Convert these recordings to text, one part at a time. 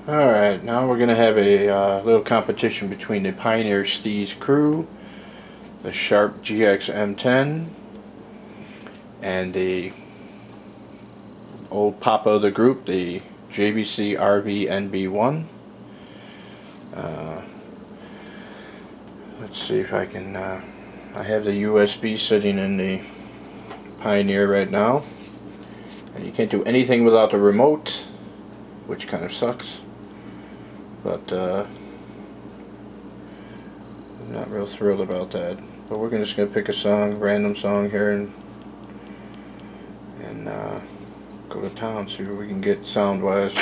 Alright, now we're going to have a little competition between the Pioneer Steez crew, the Sharp GX M10, and the old papa of the group, the JVC RV NB1. Let's see if I can, I have the USB sitting in the Pioneer right now, and you can't do anything without the remote, which kind of sucks. But I'm not real thrilled about that. But we're just gonna pick a song, random song here, and go to town, see what we can get sound wise.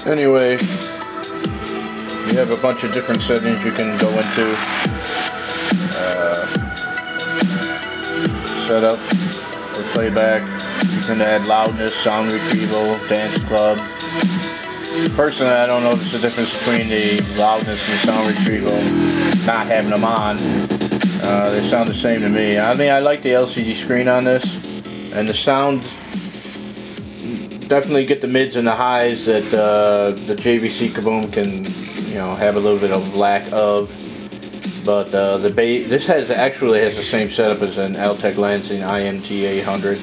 Anyway, you have a bunch of different settings you can go into. Setup or playback. You can add loudness, sound retrieval, dance club. Personally, I don't notice the difference between the loudness and the sound retrieval not having them on. They sound the same to me. I mean, I like the LCD screen on this, and the sound. Definitely get the mids and the highs that the JVC Kaboom can, have a little bit of lack of. But the bass, this actually has the same setup as an Altec Lansing IMT 800.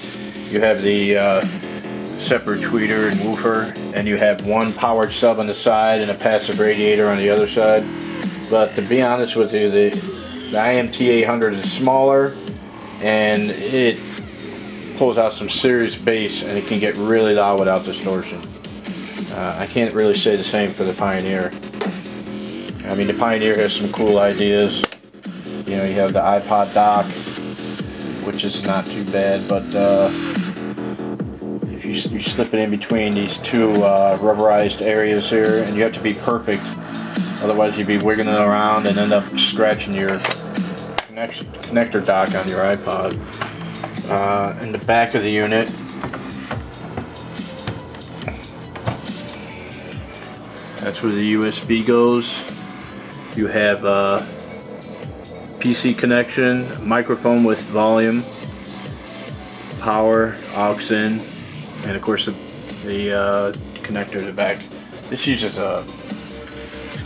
You have the separate tweeter and woofer, and you have one powered sub on the side and a passive radiator on the other side. But to be honest with you, the IMT 800 is smaller, and it pulls out some serious bass, and it can get really loud without distortion. I can't really say the same for the Pioneer. I mean, the Pioneer has some cool ideas. You have the iPod dock, which is not too bad, but if you slip it in between these two rubberized areas here, and you have to be perfect, otherwise you'd be wiggling it around and end up scratching your connector dock on your iPod. In the back of the unit, that's where the USB goes. You have a PC connection, microphone with volume, power, aux in, and of course the connector at the back. This uses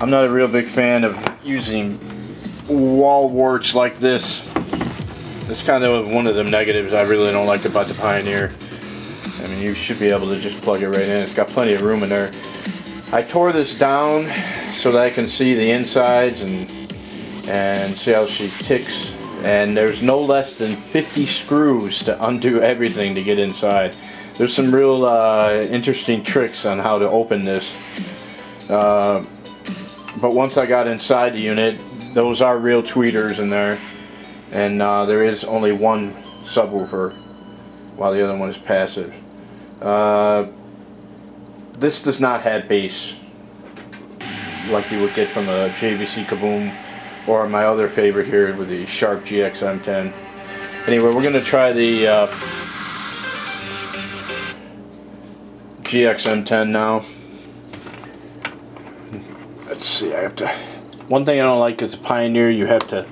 I'm not a real big fan of using wall warts like this. That's kind of one of the negatives I really don't like about the Pioneer. I mean, you should be able to just plug it right in. It's got plenty of room in there. I tore this down so that I can see the insides and see how she ticks. And there's no less than 50 screws to undo everything to get inside. There's some real interesting tricks on how to open this. But once I got inside the unit, those are real tweeters in there. And there is only one subwoofer, while the other one is passive. This does not have bass like you would get from a JVC Kaboom or my other favorite here with the Sharp GX M10. Anyway, we're going to try the GX M10 now. Let's see, I have to... One thing I don't like is the Pioneer, you have to...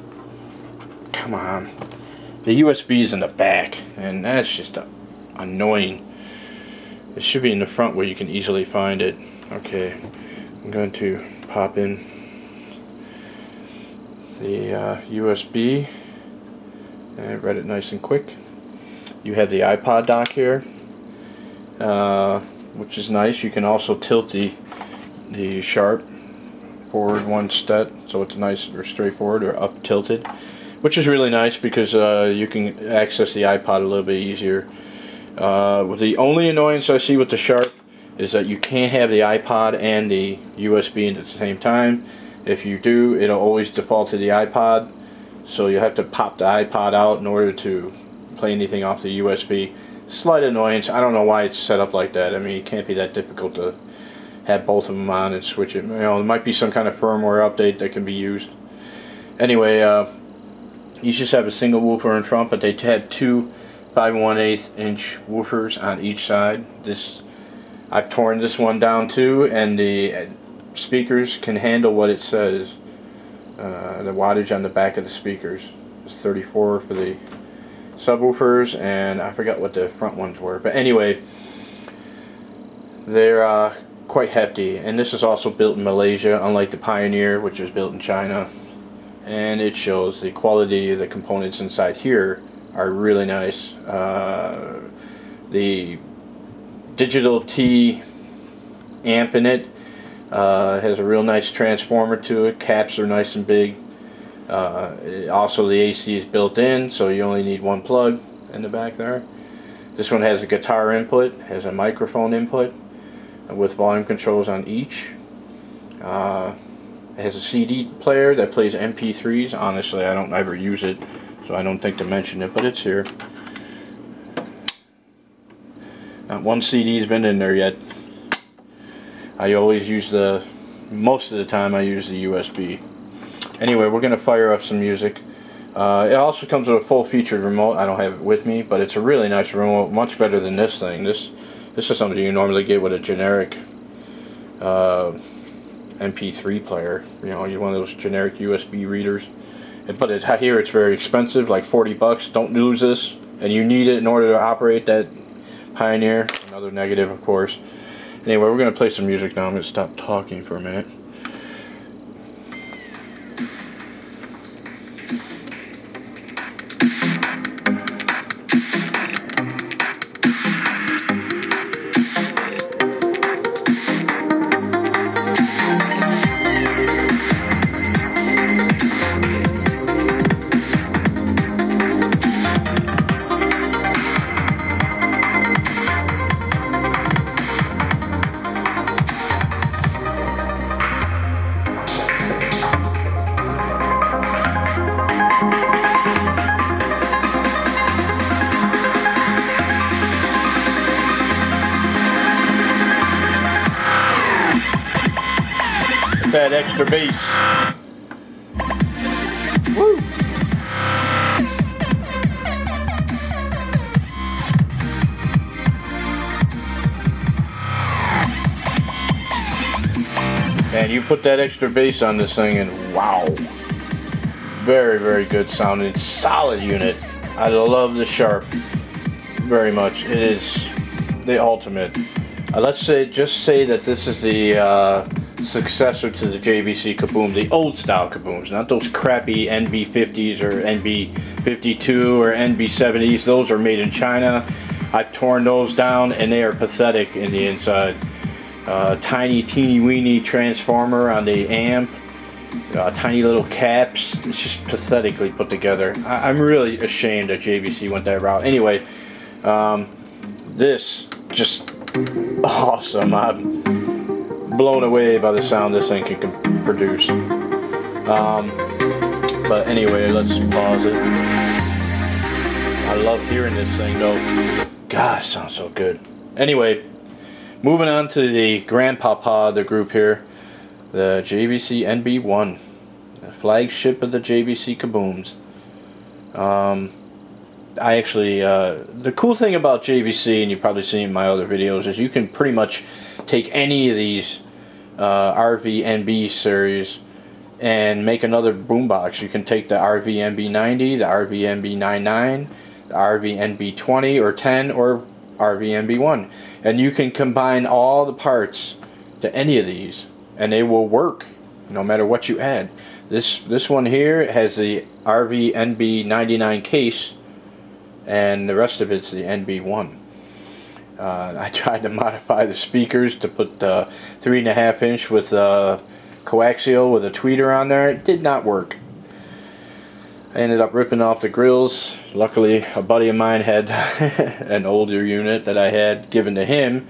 Come on. The USB is in the back, and that's just annoying. It should be in the front where you can easily find it. Okay, I'm going to pop in the USB and read it nice and quick. You have the iPod dock here, which is nice. You can also tilt the Sharp forward one step, so it's nice or straightforward, or up tilted, which is really nice because you can access the iPod a little bit easier. The only annoyance I see with the Sharp is that you can't have the iPod and the USB in at the same time. If you do, it'll always default to the iPod, so you have to pop the iPod out in order to play anything off the USB. Slight annoyance. I don't know why it's set up like that. I mean, it can't be that difficult to have both of them on and switch it. You know, there might be some kind of firmware update that can be used. Anyway, you just have a single woofer in front, but they had two 5 1/8 inch woofers on each side. I've torn this one down too, and the speakers can handle what it says. The wattage on the back of the speakers is 34 for the subwoofers, and I forgot what the front ones were. But anyway, they're quite hefty, and this is also built in Malaysia, unlike the Pioneer, which is built in China. And it shows the quality of the components inside here are really nice. The digital T amp in it has a real nice transformer to it. Caps are nice and big. Also, the AC is built in, so you only need one plug in the back there. This one has a guitar input, has a microphone input with volume controls on each. It has a CD player that plays MP3s. Honestly, I don't ever use it, so I don't think to mention it, but it's here. Not one CD has been in there yet. I always use most of the time I use the USB. Anyway, we're going to fire up some music. It also comes with a full-featured remote. I don't have it with me, but it's a really nice remote, much better than this thing. This is something you normally get with a generic MP3 player. You know, you're one of those generic USB readers. But I hear it's very expensive, like 40 bucks. Don't lose this, and you need it in order to operate that Pioneer. Another negative, of course. Anyway, we're going to play some music now. I'm going to stop talking for a minute. That extra bass. Woo! And you put that extra bass on this thing and wow. Very, very good sounding. Solid unit. I love the Sharp very much. It is the ultimate. Let's just say that this is the successor to the JVC Kaboom, the old style Kabooms, not those crappy NB50s or NB52 or NB70s. Those are made in China. I've torn those down and they are pathetic in the inside. Tiny teeny weeny transformer on the amp, tiny little caps. It's just pathetically put together. I'm really ashamed that JVC went that route. Anyway, this just awesome. I'm blown away by the sound this thing can produce. But anyway, let's pause it. I love hearing this thing though. Gosh, sounds so good. Anyway, moving on to the grandpapa of the group here, the JVC NB1, the flagship of the JVC Kabooms. I actually, the cool thing about JVC, and you've probably seen in my other videos, is you can pretty much take any of these RV NB series and make another boombox. You can take the RV NB90, the RV NB99, the RV NB20 or 10, or RV NB1, and you can combine all the parts to any of these and they will work no matter what you add. This one here has the RV NB99 case, and the rest of it's the NB1. I tried to modify the speakers to put 3.5 inch with coaxial with a tweeter on there. It did not work. I ended up ripping off the grills. Luckily, a buddy of mine had an older unit that I had given to him,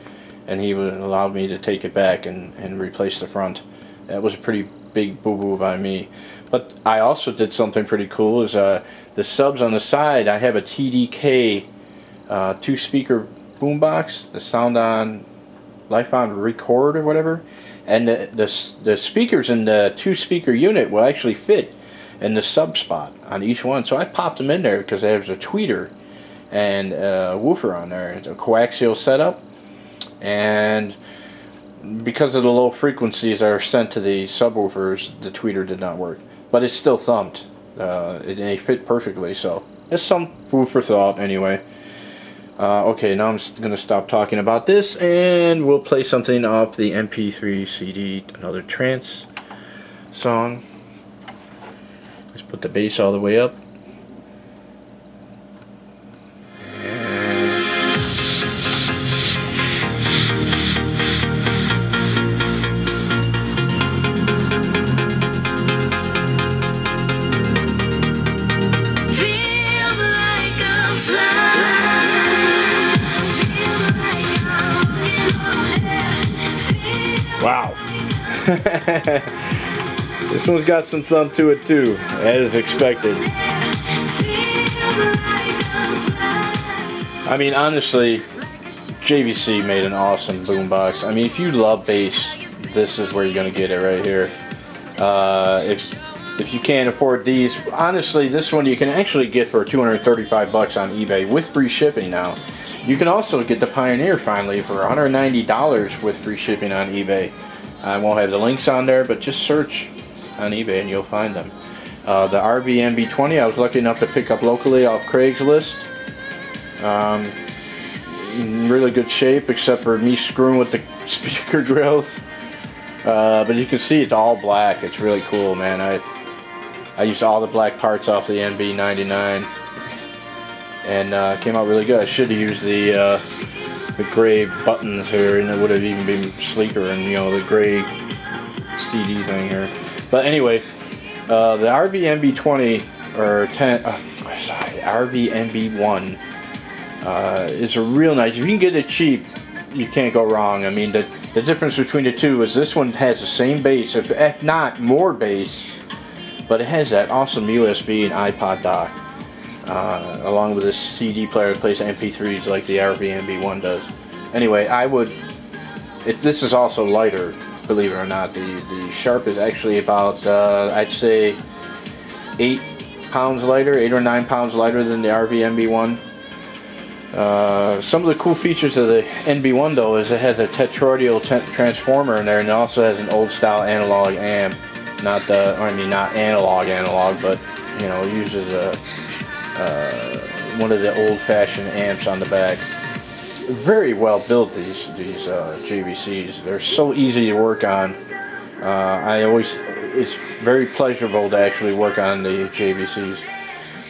and he allowed me to take it back and replace the front. That was a pretty big boo-boo by me. But I also did something pretty cool, is the subs on the side, I have a TDK 2-speaker boombox, the Sound On Life On Record or whatever, and the speakers in the 2-speaker unit will actually fit in the sub spot on each one. So I popped them in there because there's a tweeter and a woofer on there. It's a coaxial setup, and because of the low frequencies that are sent to the subwoofers, the tweeter did not work. But it's still thumped. They fit perfectly, so it's some food for thought anyway. Okay, now I'm going to stop talking about this, and we'll play something off the MP3 CD, another trance song. Let's put the bass all the way up. Wow. This one's got some thump to it too, as expected. I mean, honestly, JVC made an awesome boombox. I mean, if you love bass, this is where you're gonna get it right here. If you can't afford these, honestly, this one you can actually get for 235 bucks on eBay with free shipping now. You can also get the Pioneer finally for $190 with free shipping on eBay. I won't have the links on there, but just search on eBay and you'll find them. The RV NB1 I was lucky enough to pick up locally off Craigslist. In really good shape except for me screwing with the speaker grills. But you can see it's all black. It's really cool, man. I used all the black parts off the NB99. And came out really good. I should have used the gray buttons here, and it would have even been sleeker, and you know, the gray CD thing here. But anyway, the RV NB20 or 10, sorry, RV NB1 is a real nice. If you can get it cheap, you can't go wrong. I mean, the difference between the two is this one has the same bass, if not more bass, but it has that awesome USB and iPod dock. Along with this CD player that plays MP3s like the RV NB1 does. Anyway, this is also lighter, believe it or not. The Sharp is actually about, I'd say, 8 pounds lighter, 8 or 9 pounds lighter than the RV NB1. Some of the cool features of the NB1 though is it has a tetrodial transformer in there, and it also has an old style analog amp. Not analog, but you know, it uses one of the old-fashioned amps on the back. Very well built, these JVCs. They're so easy to work on. It's very pleasurable to actually work on the JVCs.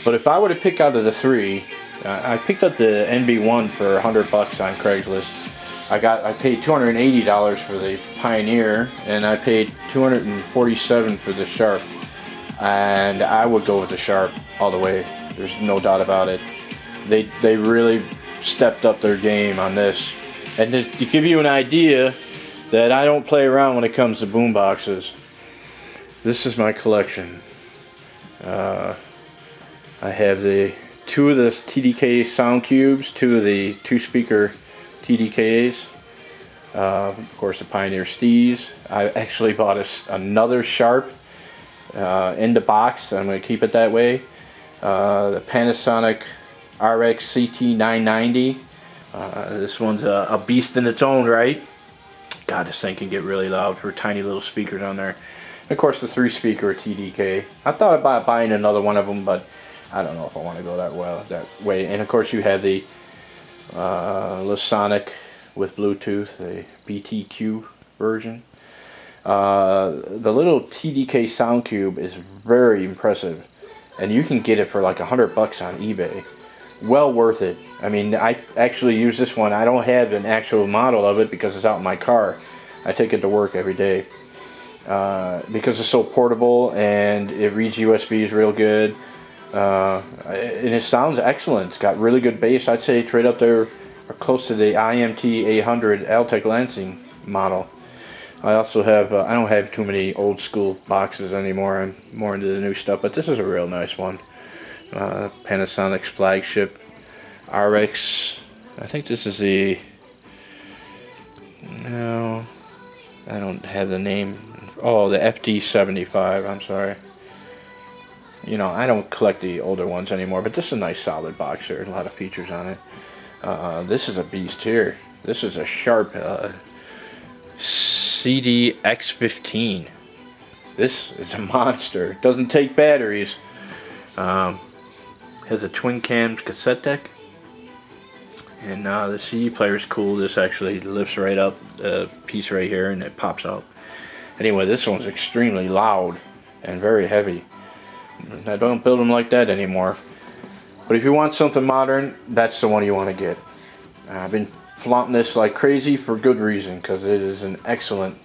But if I were to pick out of the three, I picked up the NB1 for 100 bucks on Craigslist. I paid $280 for the Pioneer, and I paid $247 for the Sharp. And I would go with the Sharp all the way. There's no doubt about it. They really stepped up their game on this. And to give you an idea that I don't play around when it comes to boomboxes, this is my collection. I have two of the TDK sound cubes, two of the 2-speaker TDKs. Of course, the Pioneer Steez. I actually bought another Sharp in the box. I'm going to keep it that way. The Panasonic RX CT990. This one's a beast in its own right. God, this thing can get really loud for tiny little speakers on there. And of course, the 3-speaker TDK. I thought about buying another one of them, but I don't know if I want to go that way. And of course, you have the Sonic with Bluetooth, the BTQ version. The little TDK sound cube is very impressive, and you can get it for like 100 bucks on eBay. Well worth it. I mean, I actually use this one. I don't have an actual model of it because it's out in my car. I take it to work every day because it's so portable and it reads USBs real good. and it sounds excellent. It's got really good bass. I'd say it's right up there or close to the IMT 800 Altec Lansing model. I also have, I don't have too many old school boxes anymore. I'm more into the new stuff, but this is a real nice one. Panasonic's flagship RX. I think this is the, no, I don't have the name. Oh, the FD75, I'm sorry. You know, I don't collect the older ones anymore, but this is a nice solid box here. A lot of features on it. This is a beast here. This is a Sharp CDX15. This is a monster. It doesn't take batteries. Has a twin cam cassette deck. And the CD player is cool. This actually lifts right up the piece right here and it pops out. Anyway, this one's extremely loud and very heavy. I don't build them like that anymore. But if you want something modern, that's the one you want to get. I've been flaunting this like crazy for good reason, because it is an excellent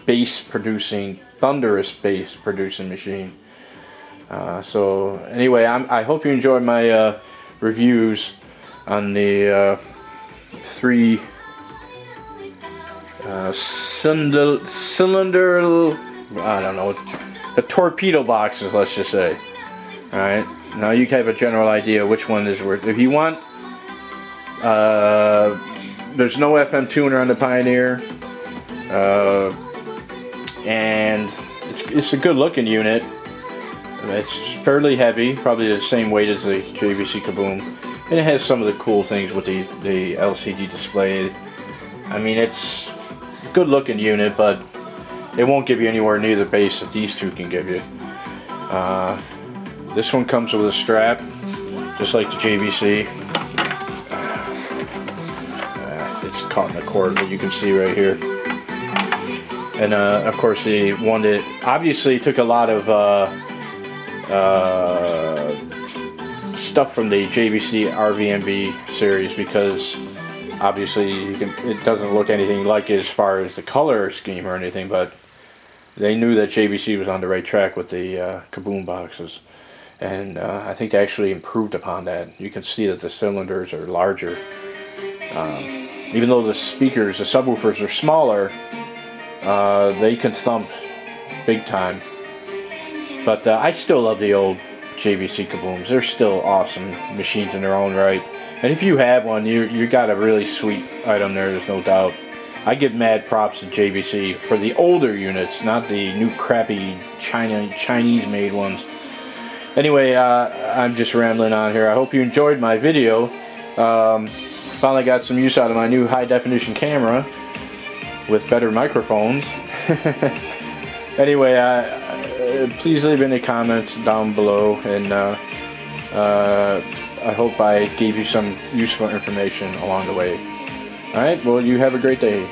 bass producing, thunderous bass producing machine. So anyway, I hope you enjoyed my reviews on the three cylinder, I don't know, the torpedo boxes, let's just say. Alright, now you have a general idea which one is worth. If you want, there's no FM tuner on the Pioneer, and it's a good looking unit. It's fairly heavy, probably the same weight as the JVC Kaboom, and it has some of the cool things with the LCD display. I mean, it's a good looking unit, but it won't give you anywhere near the bass that these two can give you. This one comes with a strap, just like the JVC. It's caught in the cord, but you can see right here. And of course, the one that obviously took a lot of stuff from the JVC RV NB series, because obviously it doesn't look anything like it as far as the color scheme or anything, but they knew that JVC was on the right track with the Kaboom boxes, and I think they actually improved upon that. You can see that the cylinders are larger, even though the speakers, the subwoofers are smaller. They can thump big time. But I still love the old JVC Kabooms. They're still awesome machines in their own right. And if you have one, you got a really sweet item there, there's no doubt. I give mad props to JVC for the older units, not the new crappy Chinese made ones. Anyway, I'm just rambling on here. I hope you enjoyed my video. Finally got some use out of my new high definition camera with better microphones. Anyway, please leave any comments down below, and I hope I gave you some useful information along the way. Alright, well, you have a great day.